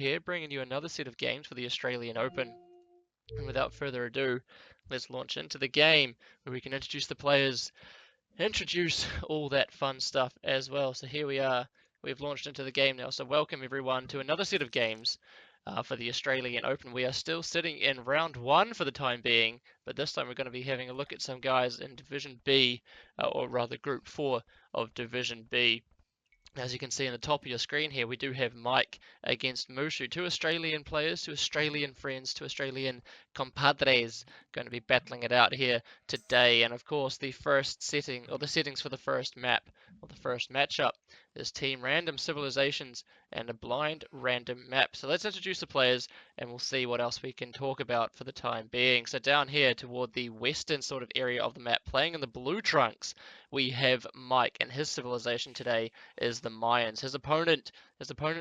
here, bringing you another set of games for the Australian Open. And without further ado, let's launch into the game where we can introduce the players, introduce all that fun stuff as well. So here we are. We've launched into the game now. So welcome everyone to another set of games for the Australian Open. We are still sitting in round one for the time being, but this time we're going to be having a look at some guys in Division B, or rather Group 4 of Division B. As you can see in the top of your screen here, we do have Mike against Mooshoo, two Australian players, two Australian friends, two Australian compadres going to be battling it out here today. And of course, the first setting, or the settings for the first map, or the first matchup, is Team Random Civilizations and a blind random map. So let's introduce the players and we'll see what else we can talk about for the time being. So down here toward the western sort of area of the map, playing in the blue trunks, we have Mike, and his civilization today is the Mayans. His opponent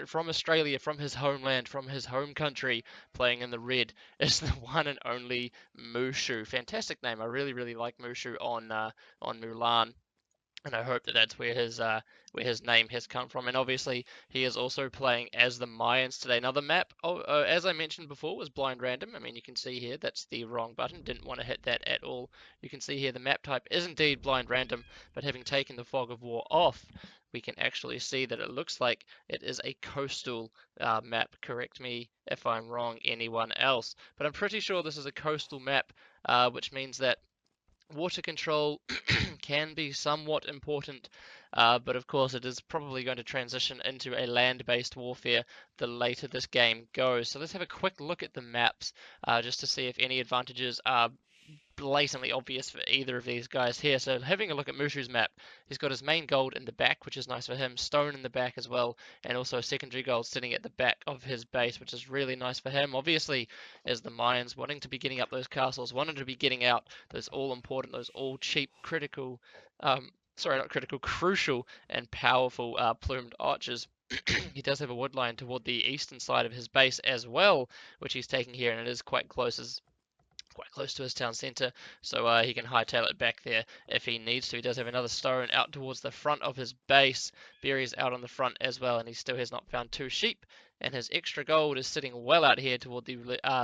from Australia, from his homeland, from his home country, playing in the red, is the one and only Mooshoo. Fantastic name. I really, really like Mooshoo on Mulan. And I hope that that's where his name has come from. And obviously, he is also playing as the Mayans today. Now, the map, as I mentioned before, was blind random. I mean, you can see here that's the wrong button. Didn't want to hit that at all. You can see here the map type is indeed blind random, but having taken the fog of war off, we can actually see that it looks like it is a coastal map. Correct me if I'm wrong, anyone else. But I'm pretty sure this is a coastal map, which means that water control can be somewhat important, but of course it is probably going to transition into a land-based warfare the later this game goes. So let's have a quick look at the maps just to see if any advantages are blatantly obvious for either of these guys here. So having a look at Mooshoo's map, he's got his main gold in the back, which is nice for him, stone in the back as well, and also secondary gold sitting at the back of his base, which is really nice for him. Obviously, as the Mayans wanting to be getting up those castles, wanting to be getting out those all important, those all cheap, critical, sorry, not critical, crucial and powerful plumed archers. He does have a wood line toward the eastern side of his base as well, which he's taking here, and it is quite close to his town centre, so he can hightail it back there if he needs to. He does have another stone out towards the front of his base. Berries out on the front as well, and he still has not found two sheep. And his extra gold is sitting well out here toward the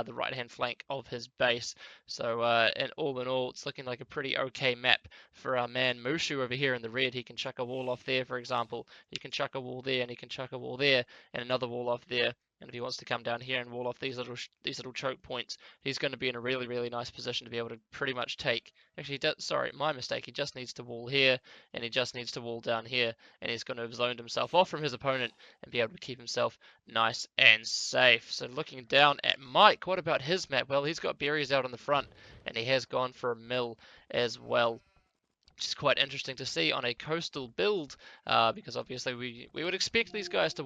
right-hand flank of his base. So, and all in all, it's looking like a pretty okay map for our man Mooshoo over here in the red. He can chuck a wall off there, for example. He can chuck a wall there, and he can chuck a wall there, and another wall off there. And if he wants to come down here and wall off these little choke points, he's going to be in a really, really nice position to be able to pretty much take. Actually, sorry, my mistake. He just needs to wall here, and he just needs to wall down here, and he's going to have zoned himself off from his opponent and be able to keep himself nice and safe. So looking down at Mike, what about his map? Well, he's got berries out on the front, and he has gone for a mill as well, which is quite interesting to see on a coastal build, because obviously we would expect these guys to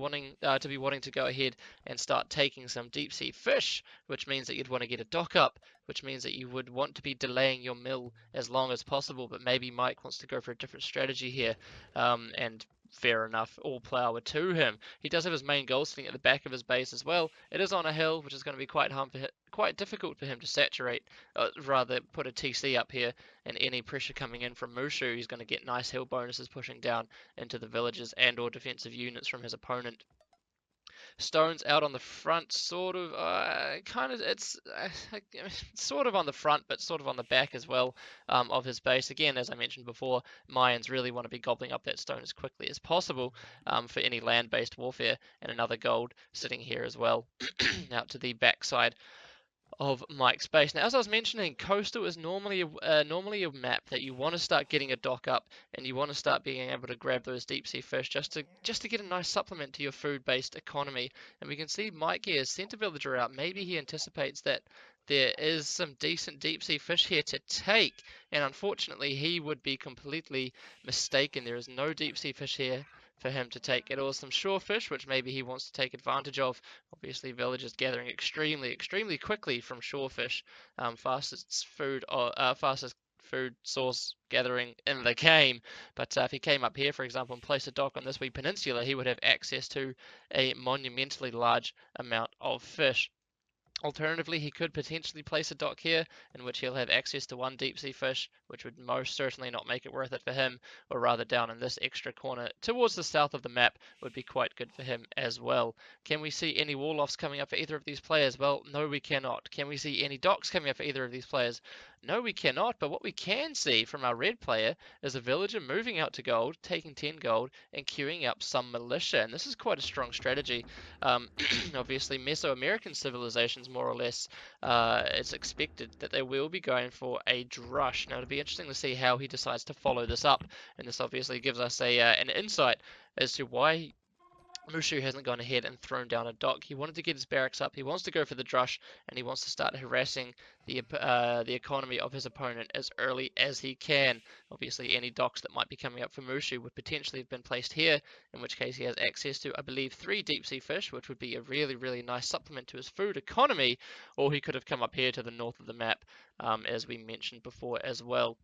be wanting to go ahead and start taking some deep sea fish, which means that you'd want to get a dock up, which means that you would want to be delaying your mill as long as possible. But maybe Mike wants to go for a different strategy here, and fair enough, all power to him. He does have his main goal sitting at the back of his base as well. It is on a hill, which is going to be quite difficult for him to saturate, rather put a TC up here, and any pressure coming in from Mooshoo, he's going to get nice hill bonuses pushing down into the villages and or defensive units from his opponent. Stones out on the front, sort of, it's sort of on the front, but sort of on the back as well, of his base. Again, as I mentioned before, Mayans really want to be gobbling up that stone as quickly as possible, for any land-based warfare, and another gold sitting here as well, out to the backside of Mike's base. Now, as I was mentioning, coastal is normally a map that you want to start getting a dock up, and you want to start being able to grab those deep sea fish just to get a nice supplement to your food-based economy. And we can see Mike here has sent a villager out. Maybe he anticipates that there is some decent deep sea fish here to take, and unfortunately he would be completely mistaken. There is no deep sea fish here for him to take. It was some shorefish, which maybe he wants to take advantage of. Obviously, villagers gathering extremely quickly from shorefish, fastest food source gathering in the game. But if he came up here, for example, and placed a dock on this wee peninsula, he would have access to a monumentally large amount of fish. Alternatively, he could potentially place a dock here, in which he'll have access to one deep sea fish, which would most certainly not make it worth it for him, or rather down in this extra corner towards the south of the map would be quite good for him as well. Can we see any wall-offs coming up for either of these players? Well, no, we cannot. Can we see any docks coming up for either of these players? No, we cannot, but what we can see from our red player is a villager moving out to gold, taking 10 gold, and queuing up some militia, and this is quite a strong strategy. Obviously, Mesoamerican civilizations, more or less, it's expected that they will be going for a drush. Now, it'll be interesting to see how he decides to follow this up, and this obviously gives us an insight as to why Mooshoo hasn't gone ahead and thrown down a dock. He wanted to get his barracks up, he wants to go for the drush, and he wants to start harassing the economy of his opponent as early as he can. Obviously, any docks that might be coming up for Mooshoo would potentially have been placed here, in which case he has access to, I believe, 3 deep sea fish, which would be a really, really nice supplement to his food economy, or he could have come up here to the north of the map, as we mentioned before as well.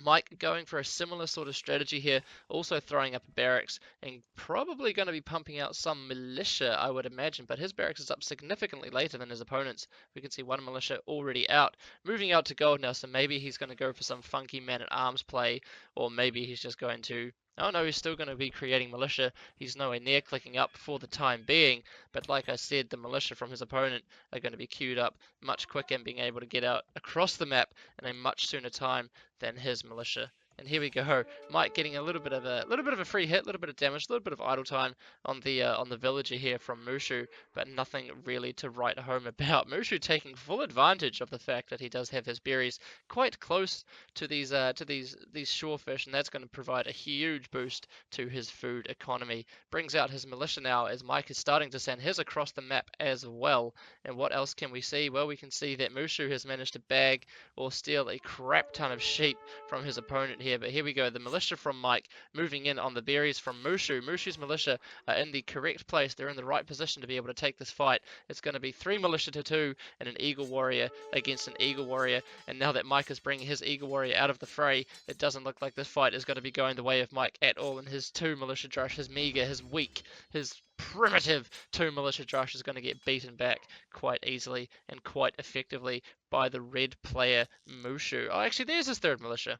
Mike going for a similar sort of strategy here, also throwing up a barracks and probably going to be pumping out some militia, I would imagine, but his barracks is up significantly later than his opponent's. We can see one militia already out, moving out to gold now, so maybe he's going to go for some funky man-at-arms play, or maybe he's just going to... Oh no, he's still going to be creating militia. He's nowhere near clicking up for the time being, but like I said, the militia from his opponent are going to be queued up much quicker and being able to get out across the map in a much sooner time than his militia. And here we go. Mike getting a little bit of a free hit, a little bit of damage, a little bit of idle time on the villager here from Mooshoo, but nothing really to write home about. Mooshoo taking full advantage of the fact that he does have his berries quite close to these shorefish, and that's going to provide a huge boost to his food economy. Brings out his militia now as Mike is starting to send his across the map as well. And what else can we see? Well, we can see that Mooshoo has managed to bag or steal a crap ton of sheep from his opponent here. But here we go, the militia from Mike moving in on the berries from Mooshoo. Mooshoo's militia are in the correct place. They're in the right position to be able to take this fight. It's going to be 3 militia to 2 and an eagle warrior against an eagle warrior. And now that Mike is bringing his eagle warrior out of the fray, it doesn't look like this fight is going to be going the way of Mike at all. And his 2 militia drush, his meager, his weak, his primitive 2 militia drush is going to get beaten back quite easily and quite effectively by the red player Mooshoo. Oh, actually, there's his 3rd militia.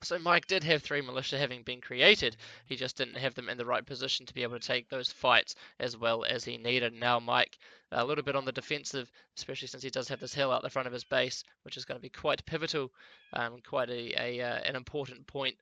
So Mike did have 3 militia having been created, he just didn't have them in the right position to be able to take those fights as well as he needed. Now Mike, a little bit on the defensive, especially since he does have this hill out the front of his base, which is going to be quite pivotal, quite an important point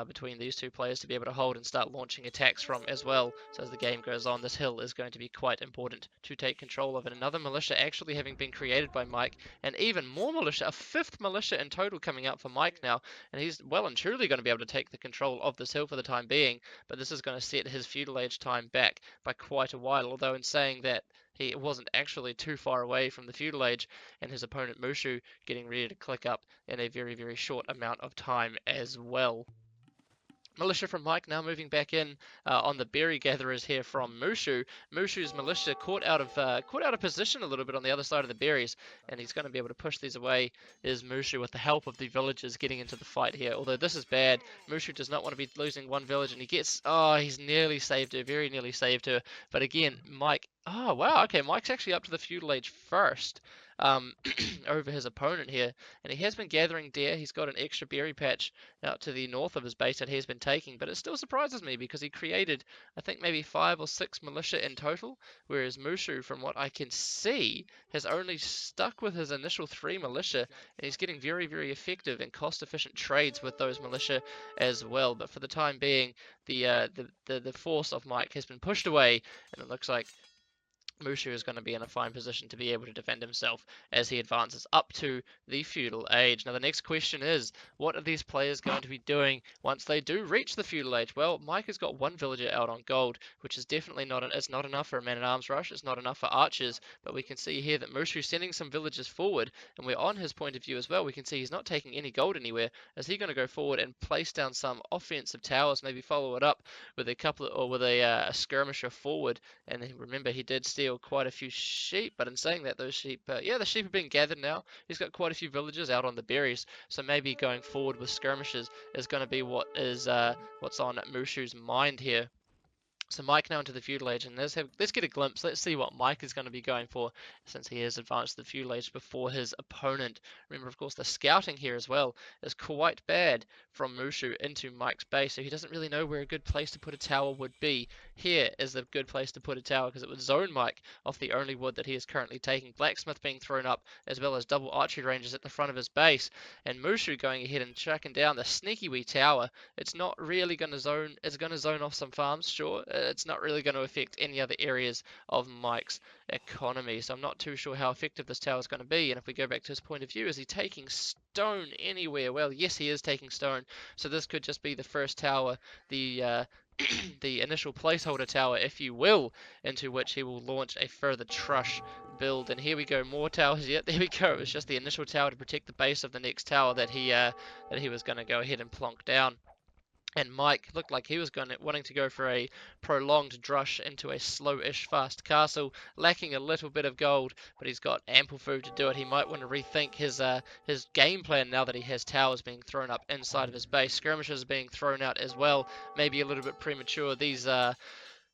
between these 2 players to be able to hold and start launching attacks from as well. So as the game goes on, this hill is going to be quite important to take control of. And another militia actually having been created by Mike, and even more militia, a 5th militia in total coming out for Mike now, and he's well and truly going to be able to take the control of this hill for the time being, but this is going to set his feudal age time back by quite a while, although in saying that, he wasn't actually too far away from the feudal age, and his opponent Mooshoo getting ready to click up in a very, very short amount of time as well. Militia from Mike now moving back in on the berry gatherers here from Mooshoo. Mooshoo's militia caught out of position a little bit on the other side of the berries, and he's going to be able to push these away. Is Mooshoo with the help of the villagers getting into the fight here? Although this is bad, Mooshoo does not want to be losing one village, and he's nearly saved her, very nearly saved her. But again, Mike, oh wow, okay, Mike's actually up to the feudal age first. Over his opponent here, and he has been gathering deer. He's got an extra berry patch out to the north of his base that he's been taking, but it still surprises me because he created, I think, maybe 5 or 6 militia in total, whereas Mooshoo, from what I can see, has only stuck with his initial 3 militia, and he's getting very, very effective and cost-efficient trades with those militia as well. But for the time being, the force of Mike has been pushed away, and it looks like Mooshoo is going to be in a fine position to be able to defend himself as he advances up to the feudal age. Now the next question is, what are these players going to be doing once they do reach the feudal age? Well, Mike has got 1 villager out on gold, which is definitely it's not enough for a man-at-arms rush, it's not enough for archers, but we can see here that Mooshoo's sending some villagers forward, and we're on his point of view as well. We can see he's not taking any gold anywhere. Is he going to go forward and place down some offensive towers, maybe follow it up with a skirmisher forward? And remember, he did steal quite a few sheep, but in saying that, those sheep, the sheep are being gathered now. He's got quite a few villagers out on the berries, so maybe going forward with skirmishes is going to be what's on Mooshoo's mind here. So Mike now into the feudal age, and let's get a glimpse. Let's see what Mike is going to be going for, since he has advanced to the feudal age before his opponent. Remember, of course, the scouting here as well is quite bad from Mooshoo into Mike's base, so he doesn't really know where a good place to put a tower would be. Here is a good place to put a tower, because it would zone Mike off the only wood that he is currently taking. Blacksmith being thrown up, as well as double archery ranges at the front of his base, and Mooshoo going ahead and tracking down the sneaky wee tower. It's not really going to zone. It's going to zone off some farms, sure. It's not really going to affect any other areas of Mike's economy. So I'm not too sure how effective this tower is going to be. And if we go back to his point of view, is he taking stone anywhere? Well, yes, he is taking stone. So this could just be the first tower, the the initial placeholder tower, if you will, into which he will launch a further trush build. And here we go, more towers. Yet there we go. It was just the initial tower to protect the base of the next tower that he was going to go ahead and plonk down. And Mike looked like he was wanting to go for a prolonged drush into a slow-ish fast castle, lacking a little bit of gold, but he's got ample food to do it. He might want to rethink his game plan now that he has towers being thrown up inside of his base, skirmishes being thrown out as well. Maybe a little bit premature.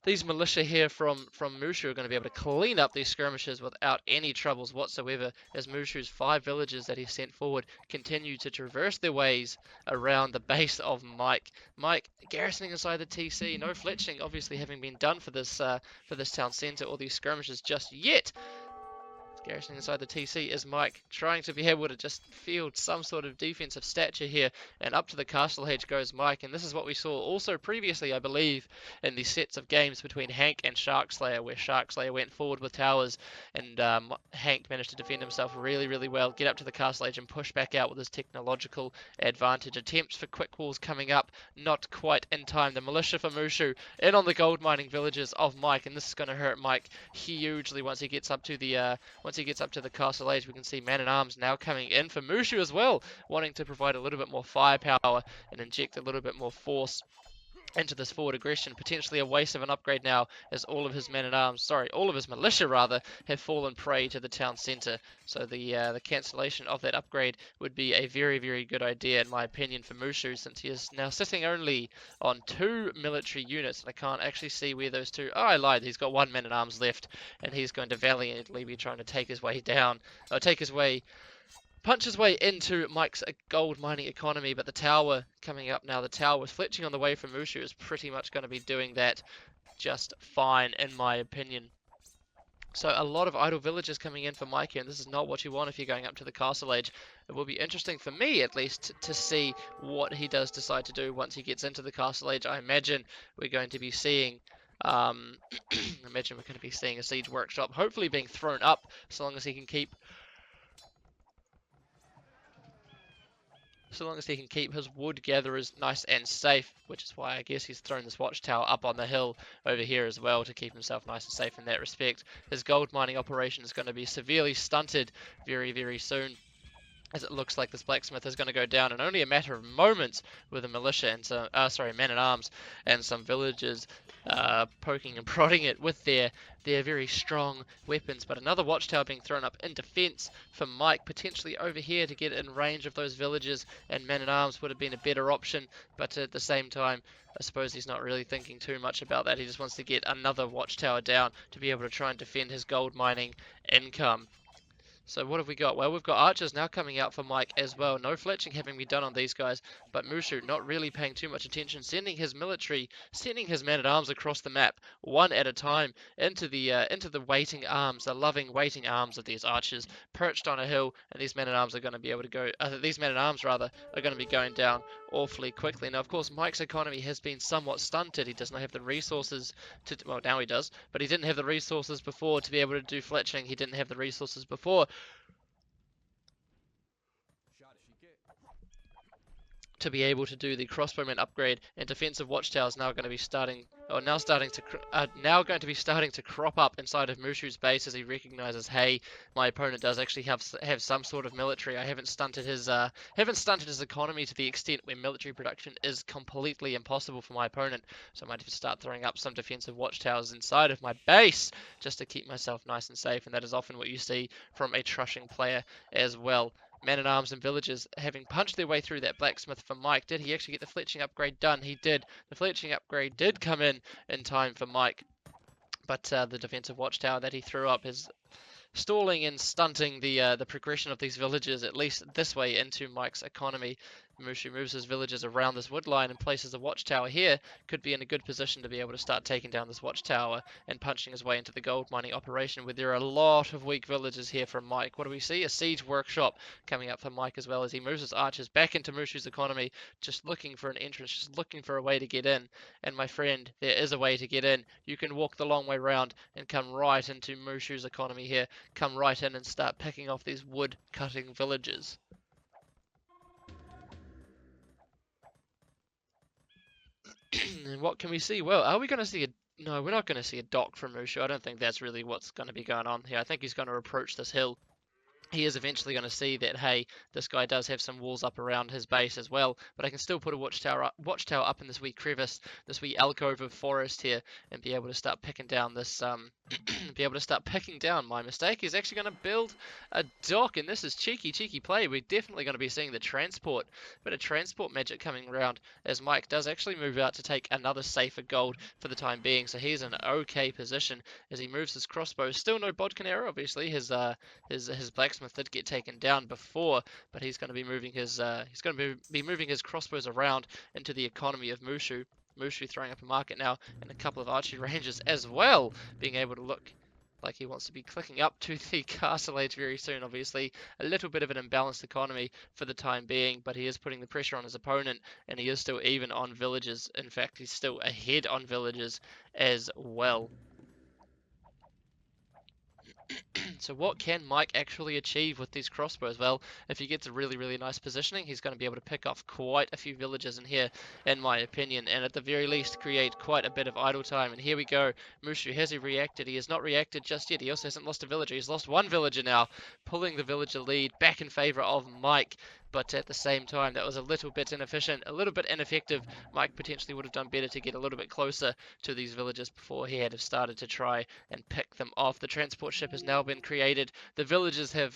These militia here from Mooshoo are going to be able to clean up these skirmishes without any troubles whatsoever, as Mooshoo's 5 villages that he sent forward continue to traverse their ways around the base of Mike. Mike garrisoning inside the TC, no fletching obviously having been done for this town centre or these skirmishes just yet. Garrisoning inside the TC is Mike, trying to be able to just field some sort of defensive stature here, and up to the castle hedge goes Mike, and this is what we saw also previously, I believe, in the sets of games between Hank and Sharkslayer, where Sharkslayer went forward with towers, and Hank managed to defend himself really, really well, get up to the castle edge and push back out with his technological advantage. Attempts for quick walls coming up, not quite in time. The militia for Mooshoo in on the gold mining villages of Mike, and this is going to hurt Mike hugely once he gets up to the castle age. We can see Man-at-Arms now coming in for Mooshoo as well, wanting to provide a little bit more firepower and inject a little bit more force into this forward aggression. Potentially a waste of an upgrade now, as all of his all of his militia rather, have fallen prey to the town centre. So the cancellation of that upgrade would be a very, very good idea in my opinion for Mooshoo, since he is now sitting only on 2 military units, and I can't actually see where those two. Oh, I lied. He's got 1 man-at-arms left, and he's going to valiantly be trying to take his way down, or punch his way into Mike's gold mining economy. But the tower coming up now, the tower with fletching on the way from Mooshoo, is pretty much going to be doing that just fine in my opinion. So a lot of idle villagers coming in for Mike here, and this is not what you want if you're going up to the castle age. It will be interesting for me, at least, to see what he does decide to do once he gets into the castle age. I imagine we're going to be seeing a siege workshop hopefully being thrown up, so long as he can keep his wood gatherers nice and safe, which is why I guess he's thrown this watchtower up on the hill over here as well, to keep himself nice and safe in that respect. His gold mining operation is going to be severely stunted very, very soon, as it looks like this blacksmith is going to go down in only a matter of moments, with a militia and some, men-at-arms and some villagers poking and prodding it with their very strong weapons. But another watchtower being thrown up in defense for Mike, potentially over here to get in range of those villagers, and men-at-arms would have been a better option, but at the same time, I suppose he's not really thinking too much about that. He just wants to get another watchtower down to be able to try and defend his gold mining income. So what have we got? Well, we've got archers now coming out for Mike as well. No fletching having been done on these guys, but Mooshoo not really paying too much attention, sending his men-at-arms across the map, one at a time, into the waiting arms, the loving waiting arms of these archers, perched on a hill, and these men-at-arms are going to be able to go, these men-at-arms rather, are going to be going down awfully quickly. Now, of course, Mike's economy has been somewhat stunted. He does not have the resources to, well, now he does, but he didn't have the resources before to be able to do fletching. He didn't have the resources before to be able to do the crossbowman upgrade, and defensive watchtowers now going to be starting to crop up inside of Mooshoo's base, as he recognizes, hey, my opponent does actually have some sort of military. I haven't stunted his economy to the extent where military production is completely impossible for my opponent, so I might have to start throwing up some defensive watchtowers inside of my base just to keep myself nice and safe, and that is often what you see from a trushing player as well. men-at-arms and villagers having punched their way through that blacksmith for Mike. Did he actually get the fletching upgrade done? He did. The fletching upgrade did come in time for Mike, but the defensive watchtower that he threw up is stalling and stunting the progression of these villagers, at least this way, into Mike's economy. Mooshoo moves his villagers around this wood line and places a watchtower here. Could be in a good position to be able to start taking down this watchtower and punching his way into the gold mining operation, where there are a lot of weak villagers here from Mike. What do we see? A siege workshop coming up for Mike, as well as he moves his archers back into Mooshoo's economy, just looking for an entrance, just looking for a way to get in. And my friend, there is a way to get in. You can walk the long way round and come right into Mooshoo's economy here. Come right in and start picking off these wood cutting villagers. And what can we see? Well, are we going to see a... No, we're not going to see a dock from Mooshoo. I don't think that's really what's going to be going on here. I think he's going to approach this hill. He is eventually going to see that, hey, this guy does have some walls up around his base as well, but I can still put a watchtower up in this wee crevice, this wee alcove of forest here, and be able to start picking down this, be able to start picking down my mistake. He's actually going to build a dock, and this is cheeky play. We're definitely going to be seeing the transport, bit of transport magic coming around, as Mike does actually move out to take another safer gold for the time being, so he's in an okay position as he moves his crossbow. Still no bodkin arrow, obviously. His blacksmith did get taken down before, but he's going to be moving his moving his crossbows around into the economy of Mooshoo. Mooshoo throwing up a market now, and a couple of archery ranges as well, being able to look like he wants to be clicking up to the castle age very soon. Obviously, a little bit of an imbalanced economy for the time being, but he is putting the pressure on his opponent, and he is still even on villagers. In fact, he's still ahead on villagers as well. So what can Mike actually achieve with these crossbows? Well, if he gets a really nice positioning, he's going to be able to pick off quite a few villagers in here, in my opinion, and at the very least create quite a bit of idle time. And here we go. Mooshoo, has he reacted? He has not reacted just yet. He also hasn't lost a villager. He's lost one villager now, pulling the villager lead back in favor of Mike. But at the same time, that was a little bit inefficient, a little bit ineffective. Mike potentially would have done better to get a little bit closer to these villagers before he had started to try and pick them off. The transport ship has now been created. The villagers have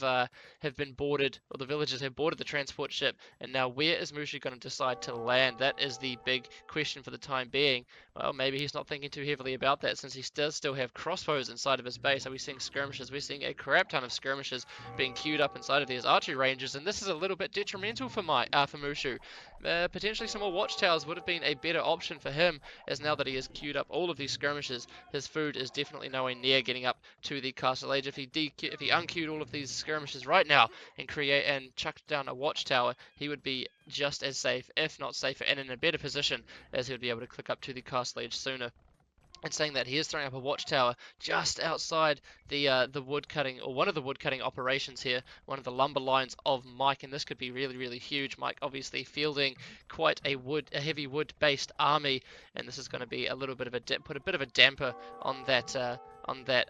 been boarded, or the villagers have boarded the transport ship. And now, where is Mooshoo going to decide to land? That is the big question for the time being. Well, maybe he's not thinking too heavily about that, since he does still have crossbows inside of his base. Are we seeing skirmishes? We're seeing a crap ton of skirmishes being queued up inside of these archery ranges, and this is a little bit detrimental for Mooshoo. Potentially some more watchtowers would have been a better option for him, as now that he has queued up all of these skirmishes, his food is definitely nowhere near getting up to the castle age. If he unqueued all of these skirmishes right now and chucked down a watchtower, he would be just as safe, if not safer, and in a better position, as he would be able to click up to the castle age sooner. And saying that, he is throwing up a watchtower just outside the wood cutting, or one of the wood cutting operations here, one of the lumber lines of Mike, and this could be really huge. Mike obviously fielding quite a heavy wood based army, and this is going to be a little bit of put a bit of a damper on that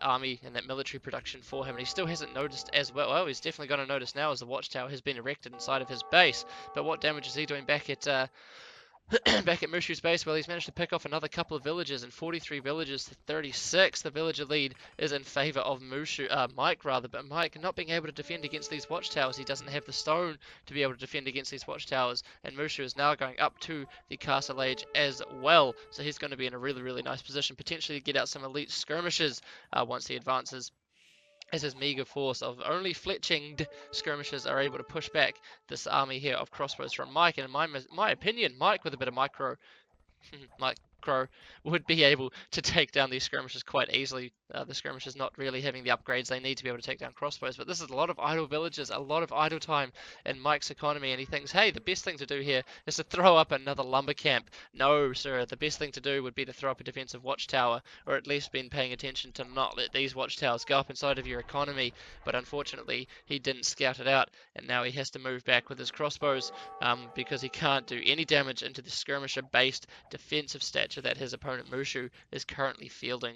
army and that military production for him. And he still hasn't noticed as well. Well, he's definitely going to notice now as the watchtower has been erected inside of his base. But what damage is he doing back at back at Mooshoo's base? Well, he's managed to pick off another couple of villages, and 43 villages to 36. The villager lead is in favor of Mike rather, but Mike not being able to defend against these watchtowers. He doesn't have the stone to be able to defend against these watchtowers, and Mooshoo is now going up to the castle age as well. So he's going to be in a really nice position, potentially to get out some elite skirmishes once he advances, as his meager force of only fletchinged skirmishers are able to push back this army here of crossbows from Mike. And in my opinion, Mike, with a bit of micro would be able to take down these skirmishes quite easily. The skirmishers not really having the upgrades they need to be able to take down crossbows, but this is a lot of idle villages, a lot of idle time in Mike's economy, and he thinks, hey, the best thing to do here is to throw up another lumber camp. No, sir, the best thing to do would be to throw up a defensive watchtower, or at least been paying attention to not let these watchtowers go up inside of your economy. But unfortunately, he didn't scout it out, and now he has to move back with his crossbows because he can't do any damage into the skirmisher-based defensive stature that his opponent Mooshoo is currently fielding.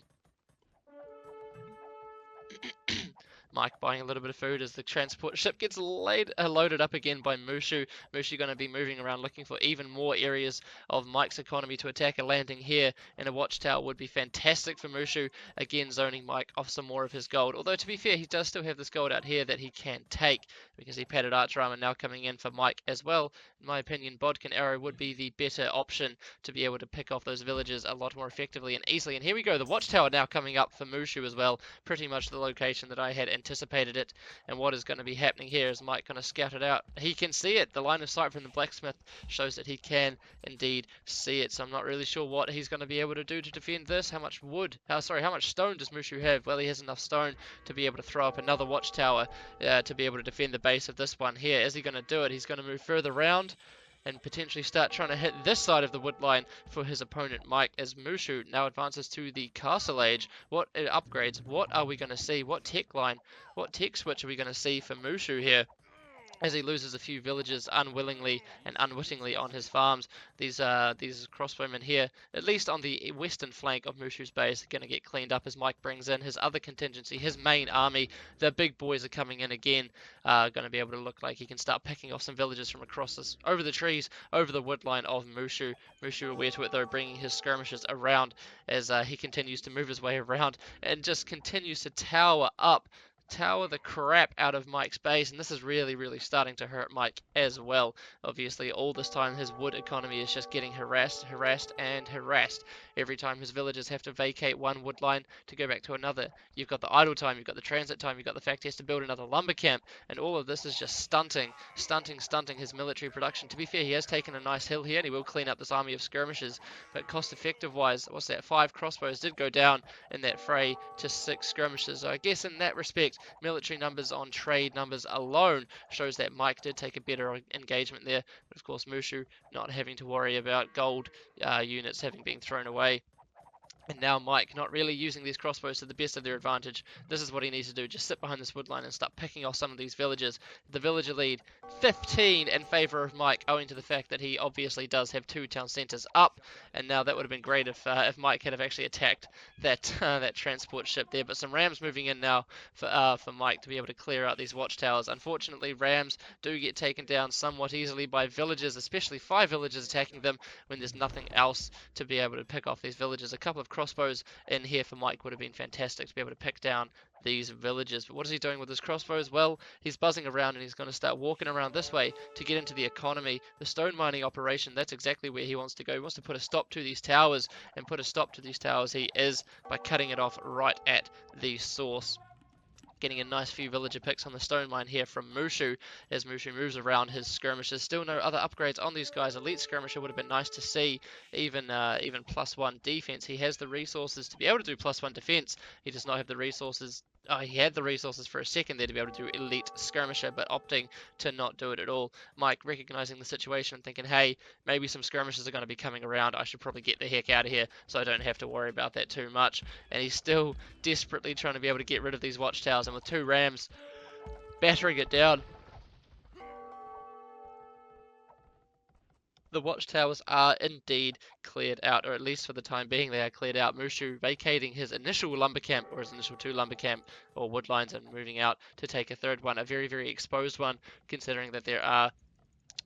Mike buying a little bit of food as the transport ship gets loaded up again by Mooshoo. Mooshoo going to be moving around looking for even more areas of Mike's economy to attack. A landing here in a watchtower would be fantastic for Mooshoo. Again, zoning Mike off some more of his gold. Although, to be fair, he does still have this gold out here that he can take because he padded archer armor now coming in for Mike as well. In my opinion, Bodkin Arrow would be the better option to be able to pick off those villages a lot more effectively and easily. And here we go, the watchtower now coming up for Mooshoo as well. Pretty much the location that I had anticipated it. And what is going to be happening here is Mike going to scout it out. He can see it. The line of sight from the blacksmith shows that he can indeed see it. So I'm not really sure what he's going to be able to do to defend this. How much how much stone does Mooshoo have? Well, he has enough stone to be able to throw up another watchtower to be able to defend the base of this one here. Is he going to do it? He's going to move further around and potentially start trying to hit this side of the wood line for his opponent Mike, as Mooshoo now advances to the castle age. What upgrades? What are we going to see? What tech line? What tech switch are we going to see for Mooshoo here, as he loses a few villages unwillingly and unwittingly on his farms? These crossbowmen here, at least on the western flank of Mooshoo's base, are going to get cleaned up as Mike brings in his other contingency, his main army. The big boys are coming in again, going to be able to look like he can start picking off some villages from across this, over the trees, over the wood line of Mooshoo. Mooshoo aware to it though, bringing his skirmishers around as he continues to move his way around and just continues to tower the crap out of Mike's base, and this is really starting to hurt Mike as well. Obviously, all this time his wood economy is just getting harassed. Every time his villagers have to vacate one wood line to go back to another. You've got the idle time, you've got the transit time, you've got the fact he has to build another lumber camp, and all of this is just stunting his military production. To be fair, he has taken a nice hill here, and he will clean up this army of skirmishers, but cost-effective wise, what's that? 5 crossbows did go down in that fray to 6 skirmishers. So I guess in that respect, military numbers on trade numbers alone shows that Mike did take a better engagement there. But of course, Mooshoo not having to worry about gold units having been thrown away. And now Mike not really using these crossbows to the best of their advantage. This is what he needs to do. Just sit behind this wood line and start picking off some of these villages. The villager lead 15 in favour of Mike, owing to the fact that he obviously does have 2 town centres up. And now that would have been great if Mike had have actually attacked that that transport ship there. But some rams moving in now for Mike to be able to clear out these watchtowers. Unfortunately, rams do get taken down somewhat easily by villagers, especially 5 villagers attacking them when there's nothing else to be able to pick off these villagers. A couple of crossbows in here for Mike would have been fantastic to be able to pick down these villages. But what is he doing with his crossbows? Well, he's buzzing around and he's going to start walking around this way to get into the economy. The stone mining operation, that's exactly where he wants to go. He wants to put a stop to these towers, and put a stop to these towers he is by cutting it off right at the source. Getting a nice few villager picks on the stone mine here from Mooshoo as Mooshoo moves around his skirmishers. Still no other upgrades on these guys. Elite skirmisher would have been nice to see, even +1 defense. He has the resources to be able to do +1 defense. He does not have the resources. He had the resources for a second there to be able to do elite skirmisher, but opting to not do it at all. Mike recognizing the situation and thinking, hey, maybe some skirmishers are going to be coming around. I should probably get the heck out of here so I don't have to worry about that too much. And he's still desperately trying to be able to get rid of these watchtowers, and with 2 rams battering it down, the watchtowers are indeed cleared out, or at least for the time being they are cleared out. Mooshoo vacating his initial lumber camp, or his initial 2 lumber camp or wood lines, and moving out to take a 3rd one, a very exposed one, considering that there are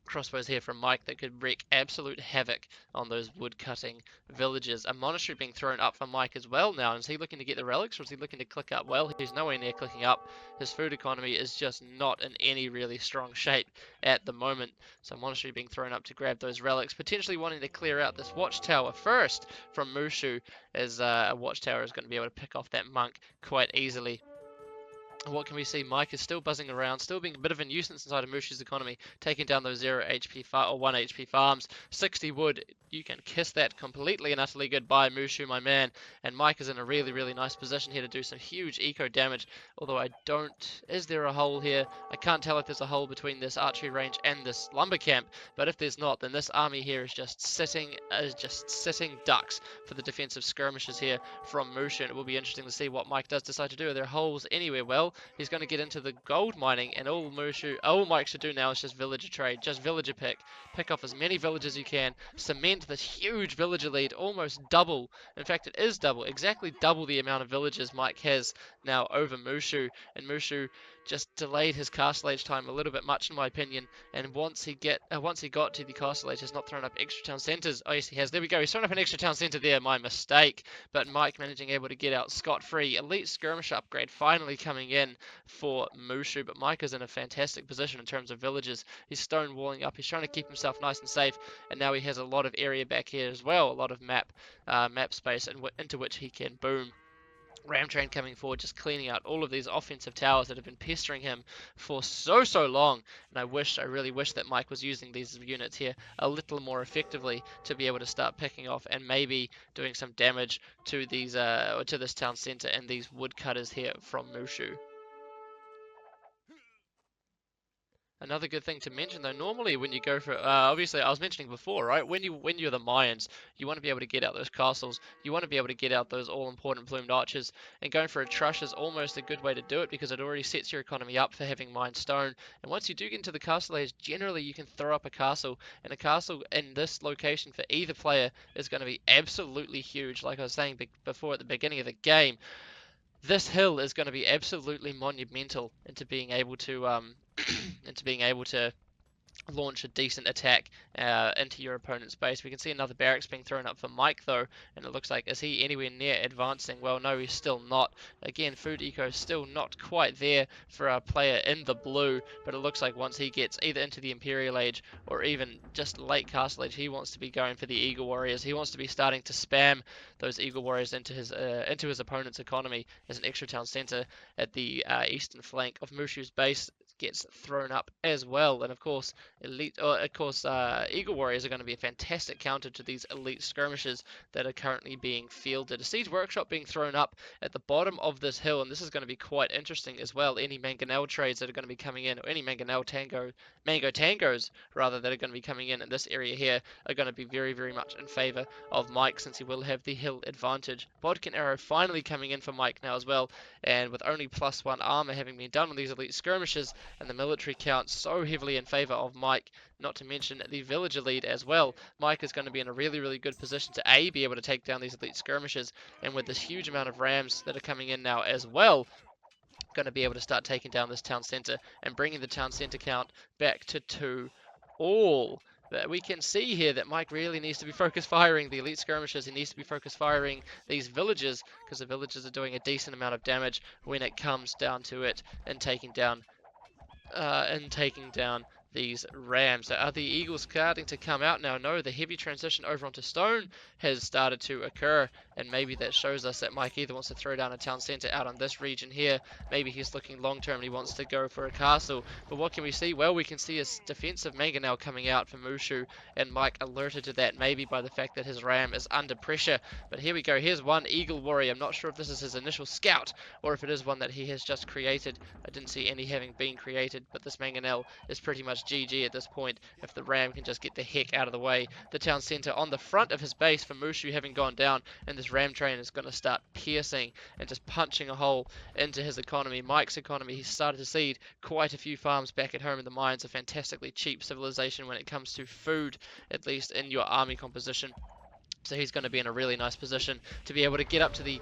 crossbows here from Mike that could wreak absolute havoc on those wood cutting villages. A monastery being thrown up for Mike as well now. Is he looking to get the relics, or is he looking to click up? Well, he's nowhere near clicking up. His food economy is just not in any really strong shape at the moment. So monastery being thrown up to grab those relics, potentially wanting to clear out this watchtower first from Mooshoo, as a watchtower is going to be able to pick off that monk quite easily. What can we see? Mike is still buzzing around, still being a bit of a nuisance inside of Mooshoo's economy, taking down those 0 HP or 1 HP farms. 60 wood, you can kiss that completely and utterly goodbye, Mooshoo, my man. And Mike is in a really nice position here to do some huge eco damage. Although I don't... Is there a hole here? I can't tell if there's a hole between this archery range and this lumber camp. But if there's not, then this army here is just sitting ducks for the defensive skirmishes here from Mooshoo. And it will be interesting to see what Mike does decide to do. Are there holes anywhere? Well, well. He's going to get into the gold mining, and all Mike should do now is just villager trade, just villager pick off as many villagers as you can, cement this huge villager lead, almost double. In fact, it is double, exactly double the amount of villagers Mike has now over Mooshoo, and Mooshoo just delayed his castle age time a little bit much, in my opinion. And once he got to the castle age, has not thrown up extra town centers. Oh yes, he has. There we go. He's thrown up an extra town center there. My mistake. But Mike managing able to get out scot-free. Elite skirmish upgrade finally coming in for Mooshoo. But Mike is in a fantastic position in terms of villages. He's stonewalling up. He's trying to keep himself nice and safe. And now he has a lot of area back here as well. A lot of map space into which he can boom. Ram train coming forward, just cleaning out all of these offensive towers that have been pestering him for so long. And I really wish that Mike was using these units here a little more effectively to be able to start picking off and maybe doing some damage to these to this town center and these woodcutters here from Mooshoo. Another good thing to mention, though, normally when you go for, obviously I was mentioning before, right? When you're the Mayans, you want to be able to get out those castles. You want to be able to get out those all-important plumed archers. And going for a trush is almost a good way to do it because it already sets your economy up for having mined stone. And once you do get into the castle age, generally you can throw up a castle. And a castle in this location for either player is going to be absolutely huge. Like I was saying before at the beginning of the game, this hill is going to be absolutely monumental into being able to launch a decent attack into your opponent's base. We can see another barracks being thrown up for Mike though, and it looks like, is he anywhere near advancing? Well, no, he's still not. Again, food eco is still not quite there for our player in the blue, but it looks like once he gets either into the Imperial Age or even just late Castle Age, he wants to be going for the Eagle Warriors. He wants to be starting to spam those Eagle Warriors into his opponent's economy as an extra town center at the eastern flank of Mooshoo's base gets thrown up as well. And of course, Eagle Warriors are going to be a fantastic counter to these elite skirmishers that are currently being fielded. A Siege Workshop being thrown up at the bottom of this hill, and this is going to be quite interesting as well. Any Mangonel trades that are going to be coming in, or any Mango Tangos rather, that are going to be coming in this area here, are going to be very much in favor of Mike, since he will have the hill advantage. Bodkin Arrow finally coming in for Mike now as well, and with only +1 armor having been done on these elite skirmishers, and the military count so heavily in favor of Mike, not to mention the villager lead as well, Mike is going to be in a really good position to be able to take down these elite skirmishers, and with this huge amount of rams that are coming in now as well, going to be able to start taking down this town center and bringing the town center count back to 2 all. But we can see here that Mike really needs to be focus firing the elite skirmishers. He needs to be focus firing these villagers, because the villagers are doing a decent amount of damage when it comes down to it, and taking down these rams. So are the eagles starting to come out now? No, the heavy transition over onto stone has started to occur, and maybe that shows us that Mike either wants to throw down a town center out on this region here, maybe he's looking long term and he wants to go for a castle. But what can we see? Well, we can see a defensive mangonel coming out for Mooshoo, and Mike alerted to that maybe by the fact that his ram is under pressure. But here we go, here's one eagle warrior. I'm not sure if this is his initial scout or if it is one that he has just created. I didn't see any having been created, but this mangonel is pretty much GG at this point if the ram can just get the heck out of the way. The town center on the front of his base for Mooshoo having gone down, and this ram train is going to start piercing and just punching a hole into his economy. Mike's economy, he's started to seed quite a few farms back at home in the mines, a fantastically cheap civilization when it comes to food, at least in your army composition. So he's going to be in a really nice position to be able to get up to the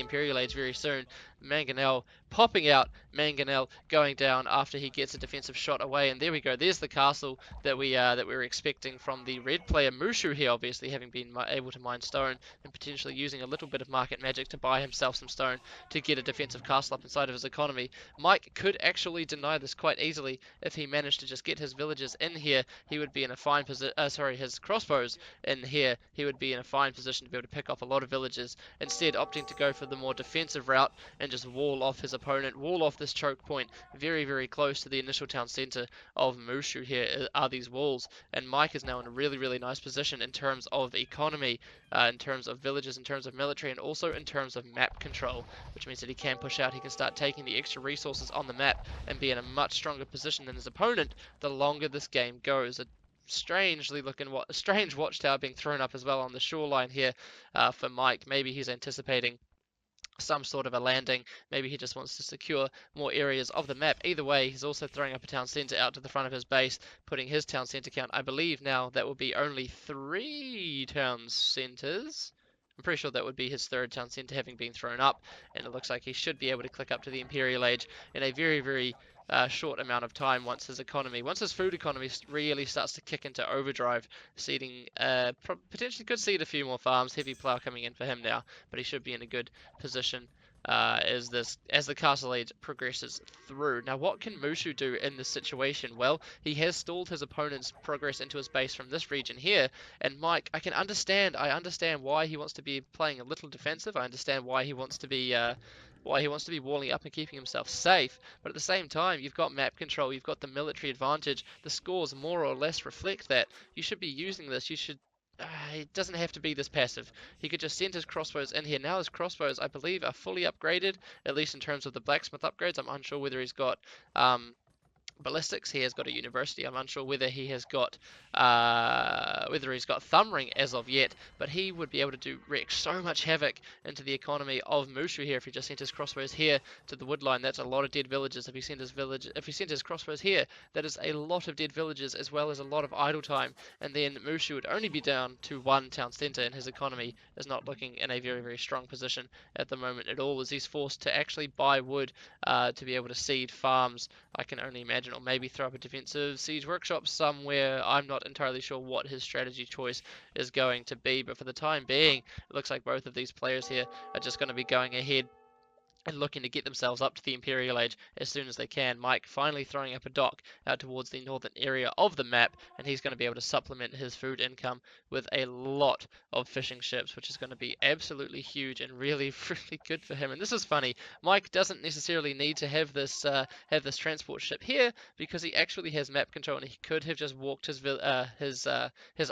Imperial Age very soon. Mangonel popping out, Mangonel going down after he gets a defensive shot away, and there we go. There's the castle that we were expecting from the red player. Mooshoo here, obviously having been able to mine stone and potentially using a little bit of market magic to buy himself some stone to get a defensive castle up inside of his economy. Mike could actually deny this quite easily if he managed to just get his villagers in here. He would be in a fine position. His crossbows in here. He would be in a fine position to be able to pick off a lot of villagers. Instead, opting to go for the more defensive route and just wall off his opponent, wall off this choke point very close to the initial town center of Mooshoo. Here are these walls, and Mike is now in a really nice position in terms of economy, in terms of villages, in terms of military, and also in terms of map control, which means that he can push out, he can start taking the extra resources on the map and be in a much stronger position than his opponent the longer this game goes. A strange watchtower being thrown up as well on the shoreline here for Mike. Maybe he's anticipating some sort of a landing. Maybe he just wants to secure more areas of the map. Either way, he's also throwing up a town centre out to the front of his base, putting his town centre count. I believe now that will be only 3 town centres. I'm pretty sure that would be his third town centre having been thrown up, and it looks like he should be able to click up to the Imperial Age in a very, very short amount of time once his food economy really starts to kick into overdrive, seeding, potentially could seed a few more farms. Heavy plough coming in for him now, but he should be in a good position as the castle age progresses through. Now, what can Mooshoo do in this situation? Well, he has stalled his opponent's progress into his base from this region here, and Mike, I understand why he wants to be playing a little defensive. I understand why he wants to be walling up and keeping himself safe, but at the same time, you've got map control, you've got the military advantage, the scores more or less reflect that. You should be using this, it doesn't have to be this passive. He could just send his crossbows in here. Now his crossbows, I believe, are fully upgraded, at least in terms of the blacksmith upgrades. I'm unsure whether he's got ballistics. He has got a university. I'm unsure whether he's got thumb ring as of yet, but he would be able to wreak so much havoc into the economy of Mooshoo here if he just sent his crossbows here to the wood line. That's a lot of dead villages. If he sent his crossbows here, that is a lot of dead villages as well as a lot of idle time. And then Mooshoo would only be down to 1 town centre, and his economy is not looking in a very, very strong position at the moment at all, as he's forced to actually buy wood to be able to seed farms. I can only imagine, or maybe throw up a defensive siege workshop somewhere. I'm not entirely sure what his strategy choice is going to be, but for the time being, it looks like both of these players here are just going to be going ahead and looking to get themselves up to the Imperial Age as soon as they can. Mike finally throwing up a dock out towards the northern area of the map, and he's going to be able to supplement his food income with a lot of fishing ships, which is going to be absolutely huge and really, really good for him. And this is funny. Mike doesn't necessarily need to have this transport ship here because he actually has map control, and he could have just walked his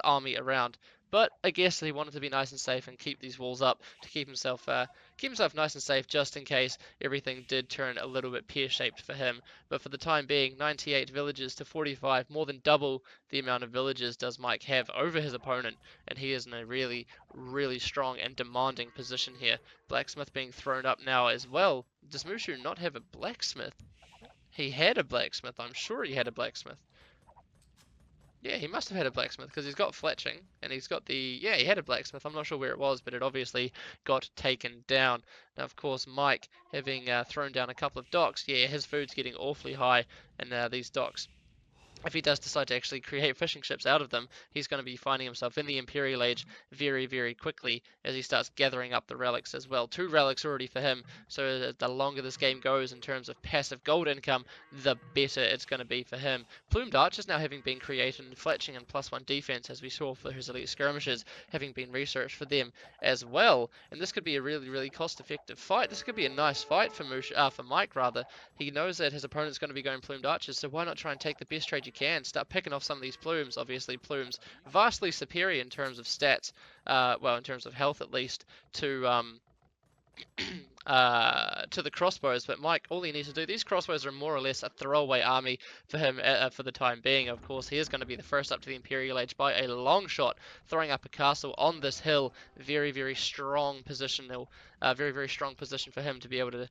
army around. But I guess he wanted to be nice and safe and keep these walls up to keep himself nice and safe just in case everything did turn a little bit pear-shaped for him. But for the time being, 98 villages to 45, more than double the amount of villages does Mike have over his opponent, and he is in a really, really strong and demanding position here. Blacksmith being thrown up now as well. Does Mooshoo not have a blacksmith? He had a blacksmith. I'm sure he had a blacksmith. Yeah, he must have had a blacksmith because he's got fletching and he's got yeah, he had a blacksmith. I'm not sure where it was, but it obviously got taken down. Now, of course, Mike having thrown down a couple of docks, yeah, his food's getting awfully high, and these docks, if he does decide to actually create fishing ships out of them, he's going to be finding himself in the Imperial Age very, very quickly as he starts gathering up the relics as well. 2 relics already for him, so the longer this game goes in terms of passive gold income, the better it's going to be for him. Plumed Archers now having been created, and fletching and +1 defense, as we saw for his elite skirmishers, having been researched for them as well. And this could be a really, really cost-effective fight. This could be a nice fight for Mike rather. He knows that his opponent's going to be going Plumed Archers, so why not try and take the best trade you can? Start picking off some of these plumes. Obviously, plumes vastly superior in terms of stats, well, in terms of health at least, to the crossbows. But Mike, all he needs to do, these crossbows are more or less a throwaway army for him for the time being. Of course, he is going to be the first up to the Imperial Age by a long shot, throwing up a castle on this hill. Very, very strong position. Very, very strong position for him to be able to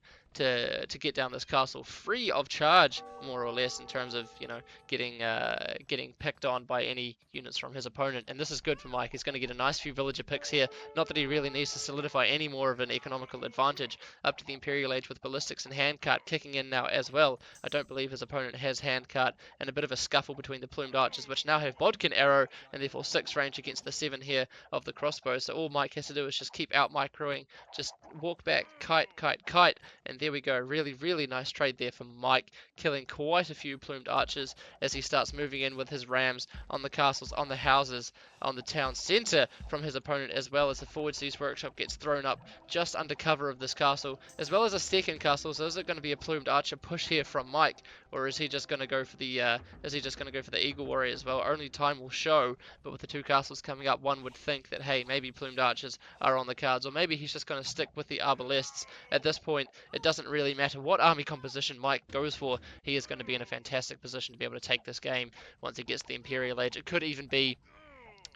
get down this castle free of charge, more or less, in terms of, you know, getting picked on by any units from his opponent. And this is good for Mike. He's going to get a nice few villager picks here. Not that he really needs to solidify any more of an economical advantage up to the Imperial Age, with ballistics and handcart kicking in now as well. I don't believe his opponent has handcart, and a bit of a scuffle between the plumed archers, which now have bodkin arrow and therefore 6 range against the 7 here of the crossbow. So all Mike has to do is just keep out microing, just walk back, kite, kite, kite, and there we go. Really, really nice trade there for Mike, killing quite a few plumed archers as he starts moving in with his rams on the castles, on the houses, on the town centre from his opponent, as well as the forward siege workshop gets thrown up just under cover of this castle, as well as a second castle. So is it going to be a plumed archer push here from Mike, or is he just going to go for the eagle warrior as well? Only time will show. But with the 2 castles coming up, one would think that, hey, maybe plumed archers are on the cards, or maybe he's just going to stick with the arbalists. At this point, it doesn't really matter what army composition Mike goes for. He is going to be in a fantastic position to be able to take this game once he gets the Imperial Age. It could even be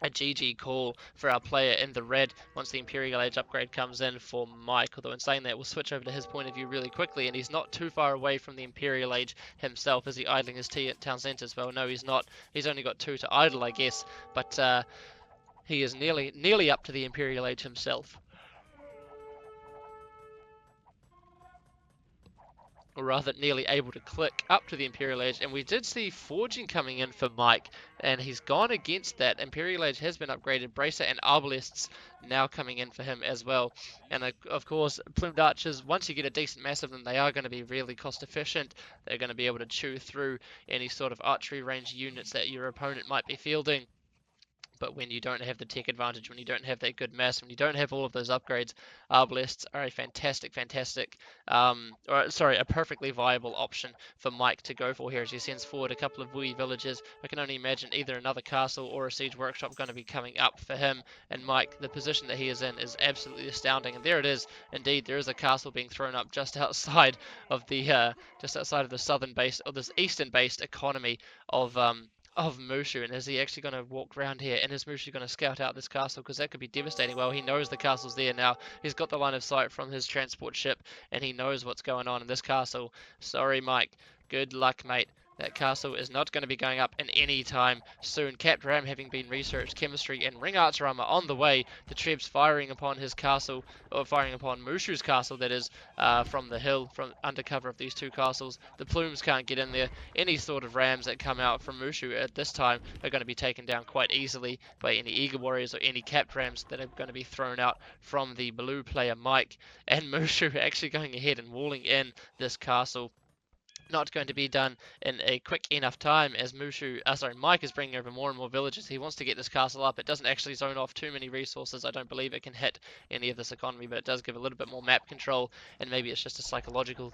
a GG call for our player in the red once the Imperial Age upgrade comes in for Mike. Although in saying that, we'll switch over to his point of view really quickly, and he's not too far away from the Imperial Age himself. Is he idling his town centres? Well, no, he's not. He's only got 2 to idle, I guess, but he is nearly up to the Imperial Age himself. Or rather, nearly able to click up to the Imperial Age, and we did see Forging coming in for Mike, and he's gone against that. Imperial Age has been upgraded, Bracer and Arbalists now coming in for him as well. And of course, Plumed Archers, once you get a decent mass of them, they are going to be really cost efficient. They're going to be able to chew through any sort of archery range units that your opponent might be fielding. But when you don't have the tech advantage, when you don't have that good mass, when you don't have all of those upgrades, Arbalists are a fantastic, a perfectly viable option for Mike to go for here as he sends forward a couple of wee villages. I can only imagine either another castle or a siege workshop going to be coming up for him. And Mike, the position that he is in is absolutely astounding. And there it is. Indeed, there is a castle being thrown up just outside of the southern base, or this eastern-based economy of Mooshoo. And is he actually going to walk around here, and is Mooshoo going to scout out this castle, because that could be devastating? Well, he knows the castle's there now. He's got the line of sight from his transport ship, and he knows what's going on in this castle. Sorry, Mike. Good luck, mate. That castle is not going to be going up in any time soon. Capped Ram having been researched, chemistry and ring archer armor on the way. The Trebs firing upon his castle, or firing upon Mooshoo's castle, that is, from the hill, from under cover of these 2 castles. The Plumes can't get in there. Any sort of rams that come out from Mooshoo at this time are going to be taken down quite easily by any Eagle Warriors or any capped rams that are going to be thrown out from the blue player Mike. And Mooshoo actually going ahead and walling in this castle. Not going to be done in a quick enough time, as Mike is bringing over more and more villages. He wants to get this castle up. It doesn't actually zone off too many resources. I don't believe it can hit any of this economy, but it does give a little bit more map control, and maybe it's just a psychological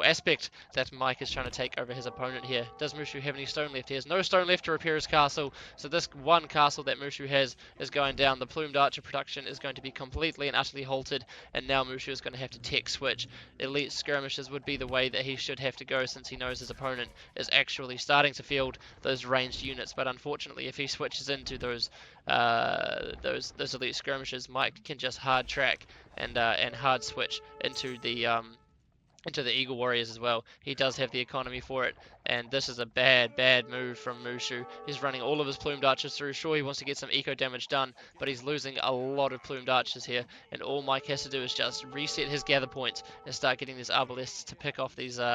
aspect that Mike is trying to take over his opponent here. Does Mooshoo have any stone left? He has no stone left to repair his castle, so this one castle that Mooshoo has is going down. The Plumed Archer production is going to be completely and utterly halted, and now Mooshoo is going to have to tech switch. Elite skirmishes would be the way that he should have to go, since he knows his opponent is actually starting to field those ranged units. But unfortunately, if he switches into those elite skirmishes, Mike can just hard track and hard switch into the Eagle Warriors as well. He does have the economy for it, and this is a bad move from Mooshoo. He's running all of his Plumed Archers through. Sure, he wants to get some eco damage done, but he's losing a lot of Plumed Archers here, and all Mike has to do is just reset his gather points and start getting these Arbalists to pick off these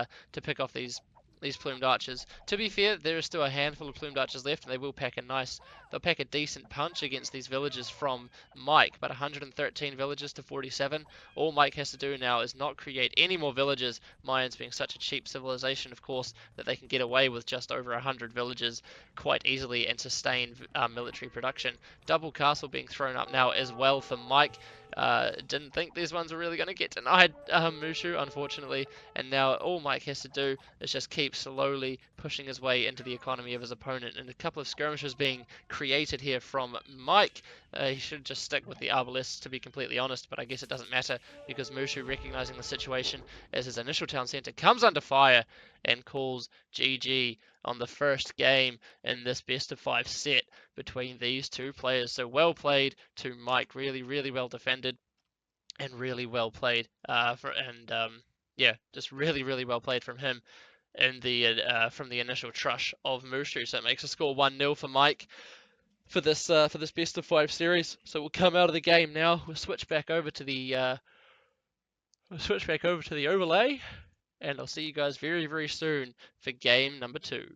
Plumed Archers. To be fair, there is still a handful of Plumed Archers left, and they'll pack a decent punch against these villages from Mike, but 113 villages to 47. All Mike has to do now is not create any more villages, Mayans being such a cheap civilization, of course, that they can get away with just over 100 villages quite easily and sustain military production. Double castle being thrown up now as well for Mike. Didn't think these ones were really going to get denied, Mooshoo, unfortunately, and now all Mike has to do is just keep slowly pushing his way into the economy of his opponent, and a couple of skirmishes being created here from Mike. He should just stick with the Arbalists, to be completely honest, but I guess it doesn't matter, because Mooshoo, recognizing the situation as his initial town center comes under fire, and calls GG on the first game in this best of 5 set between these 2 players. So well played to Mike, really well defended, and really well played just really well played from him in the from the initial trush of Mooshoo. So it makes a score 1-0 for Mike for this best of 5 series. So we'll come out of the game now. We'll switch back over to the overlay, and I'll see you guys very soon for game number 2.